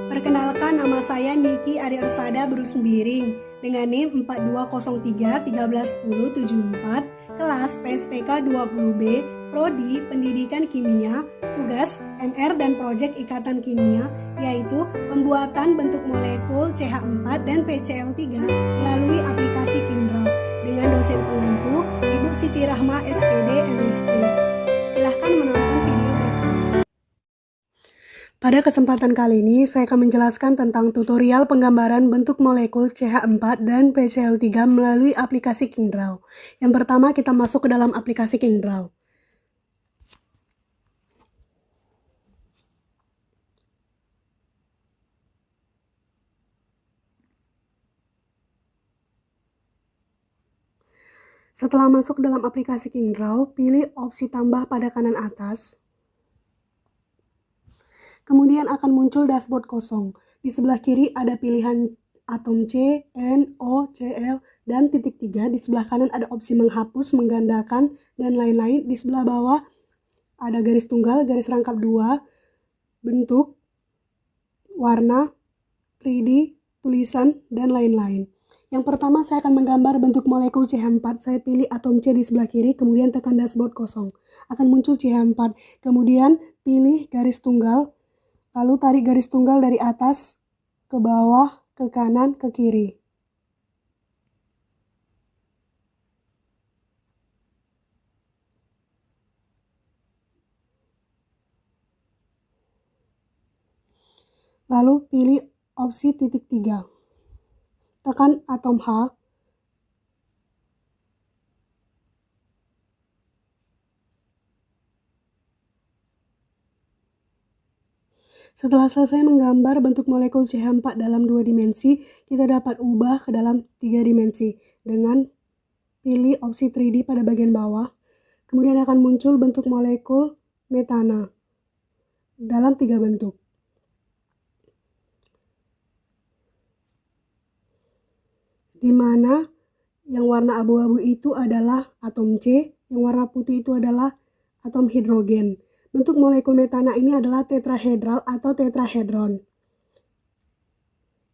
Perkenalkan, nama saya Niki Ariarsada Brus Miring dengan NIM 4203131074, kelas PSPK 20B, Prodi Pendidikan Kimia, tugas MR dan Proyek Ikatan Kimia, yaitu pembuatan bentuk molekul CH4 dan PCl3 melalui aplikasi Kindral dengan dosen pengampu Ibu Siti Rahma SPD MSc. Silahkan menonton video berikut. Pada kesempatan kali ini, saya akan menjelaskan tentang tutorial penggambaran bentuk molekul CH4 dan PCl3 melalui aplikasi Kindral. Yang pertama, kita masuk ke dalam aplikasi Kindral. Setelah masuk dalam aplikasi Kindral, pilih opsi tambah pada kanan atas. Kemudian akan muncul dashboard kosong. Di sebelah kiri ada pilihan atom C, N, O, Cl, dan titik 3. Di sebelah kanan ada opsi menghapus, menggandakan, dan lain-lain. Di sebelah bawah ada garis tunggal, garis rangkap 2, bentuk, warna, 3D, tulisan, dan lain-lain. Yang pertama saya akan menggambar bentuk molekul CH4. Saya pilih atom C di sebelah kiri, kemudian tekan dashboard kosong. Akan muncul CH4. Kemudian pilih garis tunggal. Lalu tarik garis tunggal dari atas, ke bawah, ke kanan, ke kiri. Lalu pilih opsi titik 3. Tekan atom H. Setelah selesai menggambar bentuk molekul CH4 dalam 2 dimensi, kita dapat ubah ke dalam 3 dimensi dengan pilih opsi 3D pada bagian bawah. Kemudian akan muncul bentuk molekul metana dalam 3 bentuk. Di mana yang warna abu-abu itu adalah atom C, yang warna putih itu adalah atom hidrogen. Bentuk molekul metana ini adalah tetrahedral atau tetrahedron.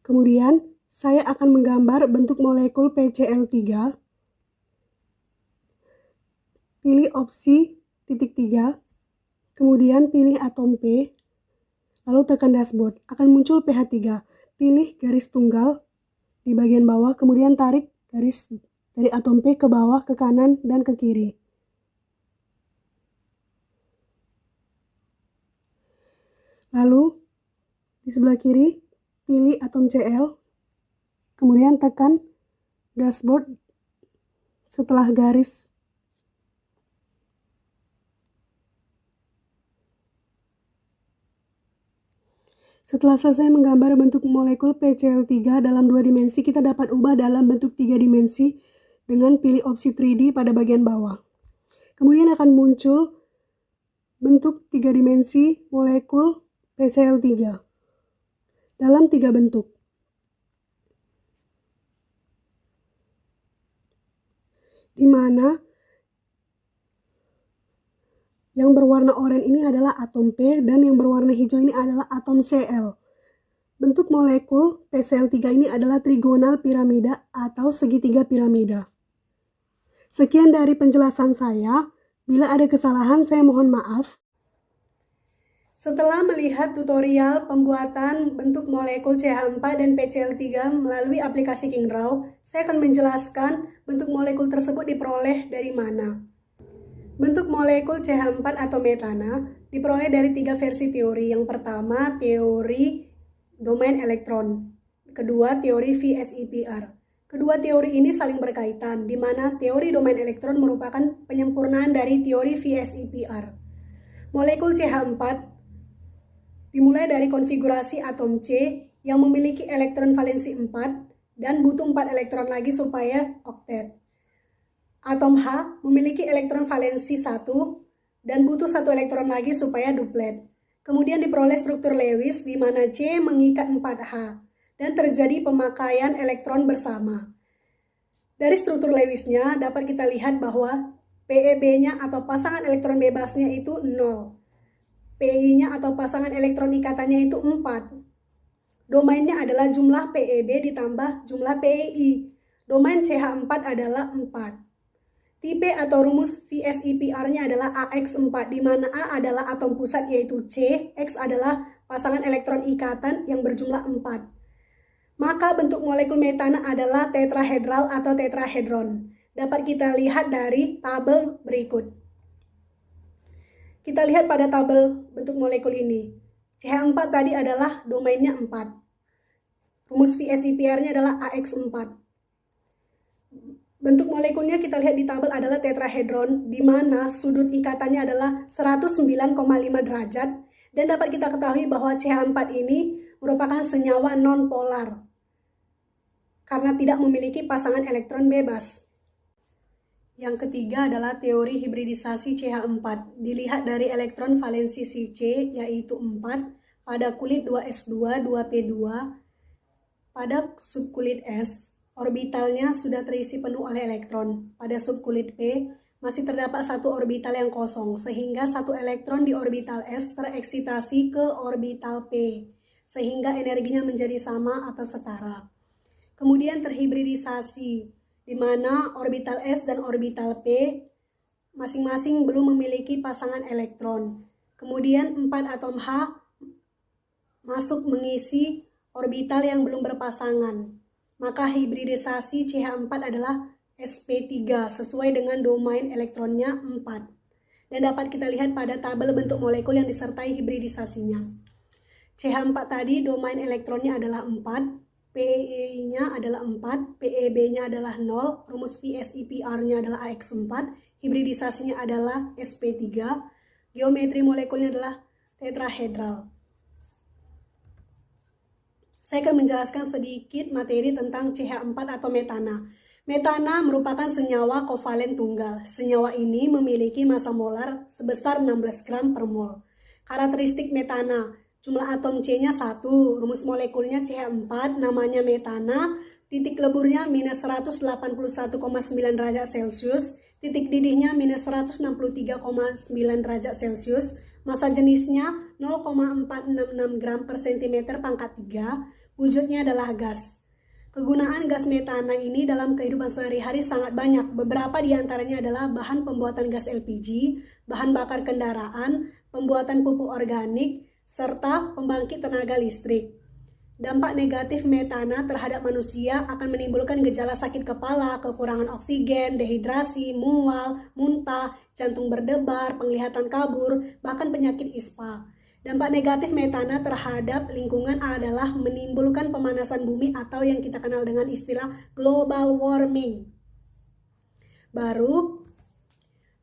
Kemudian, saya akan menggambar bentuk molekul PCl3. Pilih opsi titik 3, kemudian pilih atom P, lalu tekan dashboard. Akan muncul pH3. Pilih garis tunggal di bagian bawah, kemudian tarik garis dari atom P ke bawah, ke kanan, dan ke kiri. Lalu, di sebelah kiri, pilih atom Cl, kemudian tekan dashboard setelah garis. Setelah selesai menggambar bentuk molekul PCl3 dalam 2 dimensi, kita dapat ubah dalam bentuk 3 dimensi dengan pilih opsi 3D pada bagian bawah. Kemudian akan muncul bentuk 3 dimensi molekul PCl3 dalam 3 bentuk. Di mana yang berwarna oranye ini adalah atom P dan yang berwarna hijau ini adalah atom Cl. Bentuk molekul PCl3 ini adalah trigonal piramida atau segitiga piramida. Sekian dari penjelasan saya. Bila ada kesalahan, saya mohon maaf. Setelah melihat tutorial pembuatan bentuk molekul CH4 dan PCl3 melalui aplikasi Kindral, saya akan menjelaskan bentuk molekul tersebut diperoleh dari mana. Bentuk molekul CH4 atau metana diperoleh dari 3 versi teori. Yang pertama, teori domain elektron. Kedua, teori VSEPR. Kedua teori ini saling berkaitan, di mana teori domain elektron merupakan penyempurnaan dari teori VSEPR. Molekul CH4 dimulai dari konfigurasi atom C yang memiliki elektron valensi 4 dan butuh 4 elektron lagi supaya oktet. Atom H memiliki elektron valensi 1 dan butuh 1 elektron lagi supaya duplet. Kemudian diperoleh struktur Lewis di mana C mengikat 4H dan terjadi pemakaian elektron bersama. Dari struktur Lewisnya dapat kita lihat bahwa PEB-nya atau pasangan elektron bebasnya itu 0. PI-nya atau pasangan elektron ikatannya itu 4. Domainnya adalah jumlah PEB ditambah jumlah PEI. Domain CH4 adalah 4. Tipe atau rumus VSEPR-nya adalah AX4, di mana A adalah atom pusat yaitu C, X adalah pasangan elektron ikatan yang berjumlah 4. Maka bentuk molekul metana adalah tetrahedral atau tetrahedron. Dapat kita lihat dari tabel berikut. Kita lihat pada tabel bentuk molekul ini. CH4 tadi adalah domainnya 4. Rumus VSEPR-nya adalah AX4. Bentuk molekulnya kita lihat di tabel adalah tetrahedron, di mana sudut ikatannya adalah 109,5 derajat. Dan dapat kita ketahui bahwa CH4 ini merupakan senyawa non-polar karena tidak memiliki pasangan elektron bebas. Yang ketiga adalah teori hibridisasi CH4. Dilihat dari elektron valensi si C yaitu 4 pada kulit 2s2, 2p2. Pada subkulit S, orbitalnya sudah terisi penuh oleh elektron. Pada subkulit P, masih terdapat satu orbital yang kosong, sehingga satu elektron di orbital S tereksitasi ke orbital P, sehingga energinya menjadi sama atau setara. Kemudian terhibridisasi, di mana orbital S dan orbital P masing-masing belum memiliki pasangan elektron. Kemudian 4 atom H masuk mengisi orbital yang belum berpasangan. Maka hibridisasi CH4 adalah sp3 sesuai dengan domain elektronnya 4. Dan dapat kita lihat pada tabel bentuk molekul yang disertai hibridisasinya. CH4 tadi domain elektronnya adalah 4, PEI-nya adalah 4, PEB-nya adalah 0, rumus VSEPR-nya adalah AX4, hibridisasinya adalah sp3, geometri molekulnya adalah tetrahedral. Saya akan menjelaskan sedikit materi tentang CH4 atau metana. Metana merupakan senyawa kovalen tunggal. Senyawa ini memiliki massa molar sebesar 16 gram per mol. Karakteristik metana, jumlah atom C-nya 1, rumus molekulnya CH4, namanya metana, titik leburnya minus 181,9 derajat Celcius, titik didihnya minus 163,9 derajat Celcius, massa jenisnya 0,466 gram per cm pangkat 3, wujudnya adalah gas. Kegunaan gas metana ini dalam kehidupan sehari-hari sangat banyak. Beberapa diantaranya adalah bahan pembuatan gas LPG, bahan bakar kendaraan, pembuatan pupuk organik, serta pembangkit tenaga listrik. Dampak negatif metana terhadap manusia akan menimbulkan gejala sakit kepala, kekurangan oksigen, dehidrasi, mual, muntah, jantung berdebar, penglihatan kabur, bahkan penyakit ispa. Dampak negatif metana terhadap lingkungan adalah menimbulkan pemanasan bumi atau yang kita kenal dengan istilah global warming. Baru,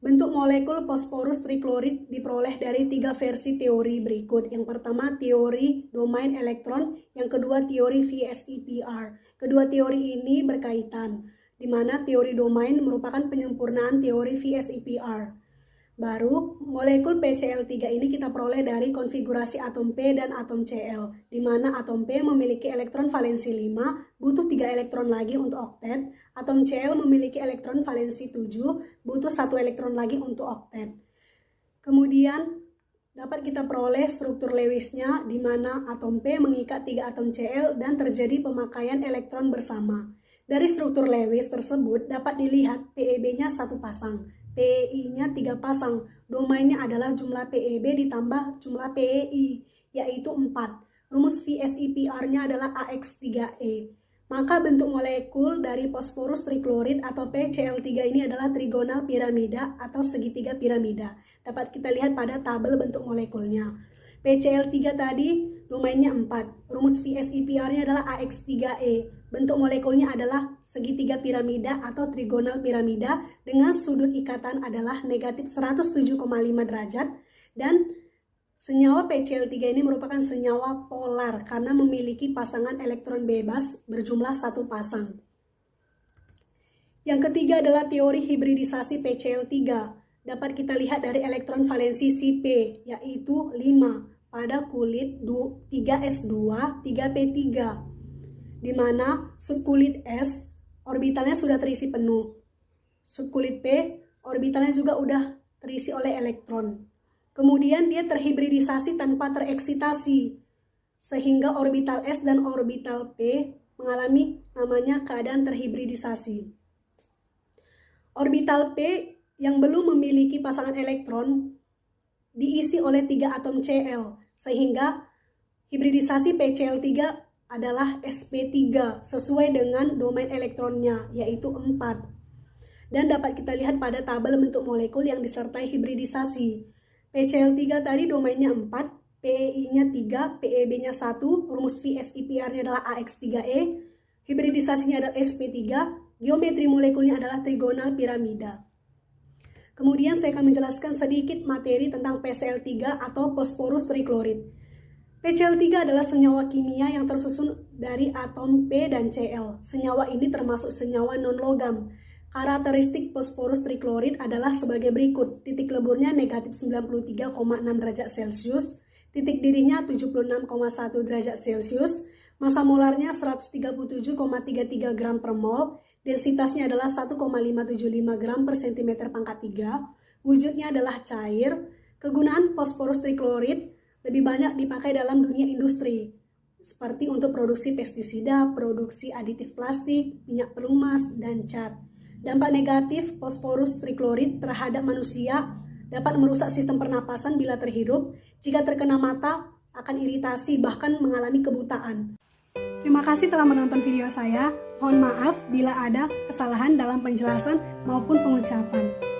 bentuk molekul fosforus triklorid diperoleh dari 3 versi teori berikut. Yang pertama teori domain elektron, yang kedua teori VSEPR. Kedua teori ini berkaitan, di mana teori domain merupakan penyempurnaan teori VSEPR. Baru, molekul PCl3 ini kita peroleh dari konfigurasi atom P dan atom Cl, di mana atom P memiliki elektron valensi 5, butuh 3 elektron lagi untuk oktet. Atom Cl memiliki elektron valensi 7, butuh 1 elektron lagi untuk oktet. Kemudian, dapat kita peroleh struktur Lewisnya, di mana atom P mengikat 3 atom Cl dan terjadi pemakaian elektron bersama. Dari struktur Lewis tersebut dapat dilihat PEB-nya 1 pasang. PEI-nya 3 pasang, domainnya adalah jumlah PEB ditambah jumlah PEI, yaitu 4. Rumus VSEPR-nya adalah AX3E. Maka bentuk molekul dari fosforus triklorid atau PCl3 ini adalah trigonal piramida atau segitiga piramida. Dapat kita lihat pada tabel bentuk molekulnya. PCl3 tadi domainnya 4, rumus VSEPR-nya adalah AX3E. Bentuk molekulnya adalah segitiga piramida atau trigonal piramida dengan sudut ikatan adalah negatif 107,5 derajat, dan senyawa PCl3 ini merupakan senyawa polar karena memiliki pasangan elektron bebas berjumlah 1 pasang. Yang ketiga adalah teori hibridisasi PCl3. Dapat kita lihat dari elektron valensi si P, yaitu 5 pada kulit 3s2, 3p3, di mana subkulit S orbitalnya sudah terisi penuh. Subkulit P, orbitalnya juga udah terisi oleh elektron. Kemudian dia terhibridisasi tanpa tereksitasi, sehingga orbital S dan orbital P mengalami namanya keadaan terhibridisasi. Orbital P yang belum memiliki pasangan elektron diisi oleh 3 atom Cl, sehingga hibridisasi PCl3 adalah sp3 sesuai dengan domain elektronnya, yaitu 4. Dan dapat kita lihat pada tabel bentuk molekul yang disertai hibridisasi. PCl3 tadi domainnya 4, PEI-nya 3, PEB-nya 1, rumus VSIPR-nya adalah AX3E, hibridisasinya adalah sp3, geometri molekulnya adalah trigonal piramida. Kemudian saya akan menjelaskan sedikit materi tentang PCl3 atau fosforus triklorid. PCl3 adalah senyawa kimia yang tersusun dari atom P dan Cl. Senyawa ini termasuk senyawa non-logam. Karakteristik fosforus triklorid adalah sebagai berikut. Titik leburnya negatif 93,6 derajat Celcius, titik didihnya 76,1 derajat Celcius, massa molarnya 137,33 gram per mol, densitasnya adalah 1,575 gram per cm pangkat 3, wujudnya adalah cair. Kegunaan fosforus triklorid lebih banyak dipakai dalam dunia industri, seperti untuk produksi pestisida, produksi aditif plastik, minyak pelumas, dan cat. Dampak negatif fosforus triklorid terhadap manusia dapat merusak sistem pernapasan bila terhirup. Jika terkena mata, akan iritasi, bahkan mengalami kebutaan. Terima kasih telah menonton video saya. Mohon maaf bila ada kesalahan dalam penjelasan maupun pengucapan.